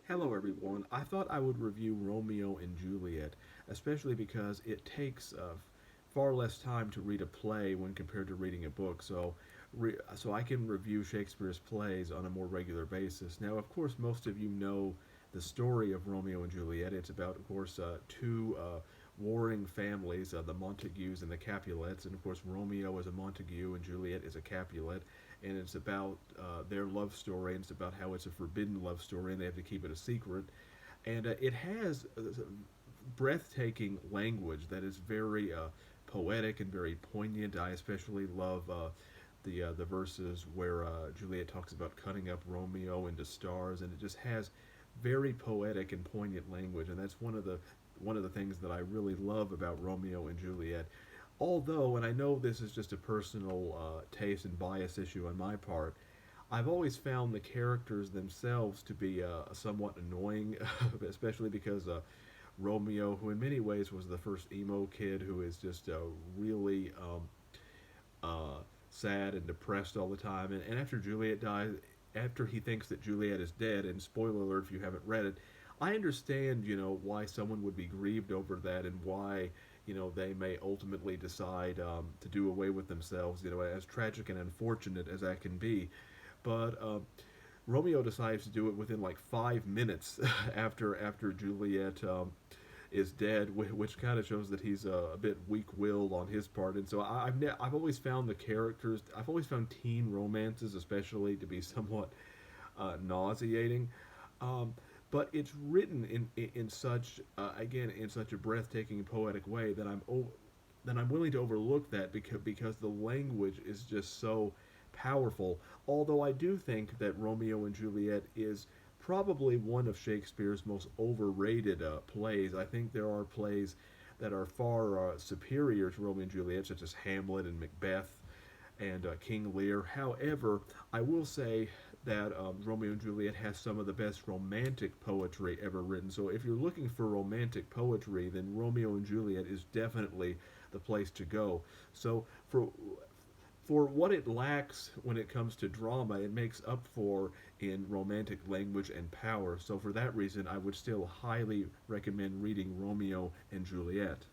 Hello, everyone. I thought I would review Romeo and Juliet, especially because it takes far less time to read a play when compared to reading a book. So I can review Shakespeare's plays on a more regular basis. Now, of course, most of you know the story of Romeo and Juliet. It's about, of course, two warring families, the Montagues and the Capulets, and of course, Romeo is a Montague and Juliet is a Capulet, and it's about their love story, and it's about how it's a forbidden love story, and they have to keep it a secret. And it has breathtaking language that is very poetic and very poignant. I especially love the verses where Juliet talks about cutting up Romeo into stars, and it just has very poetic and poignant language, and that's one of the things that I really love about Romeo and Juliet. Although, and I know this is just a personal taste and bias issue on my part, I've always found the characters themselves to be somewhat annoying, especially because Romeo, who in many ways was the first emo kid who is just really sad and depressed all the time, and after Juliet dies, after he thinks that Juliet is dead, and spoiler alert if you haven't read it, I understand, why someone would be grieved over that and why, they may ultimately decide to do away with themselves, as tragic and unfortunate as that can be. But Romeo decides to do it within like 5 minutes after Juliet is dead, which kind of shows that he's a bit weak-willed on his part. And so I've always found the characters, I've always found teen romances, especially, to be somewhat nauseating. Um, but it's written in such again in such a breathtaking and poetic way that I'm willing to overlook that because the language is just so powerful. Although I do think that Romeo and Juliet is probably one of Shakespeare's most overrated plays. I think there are plays that are far superior to Romeo and Juliet, such as Hamlet and Macbeth and King Lear. However, I will say that Romeo and Juliet has some of the best romantic poetry ever written. So if you're looking for romantic poetry, then Romeo and Juliet is definitely the place to go. So for what it lacks when it comes to drama, it makes up for in romantic language and power. So for that reason, I would still highly recommend reading Romeo and Juliet.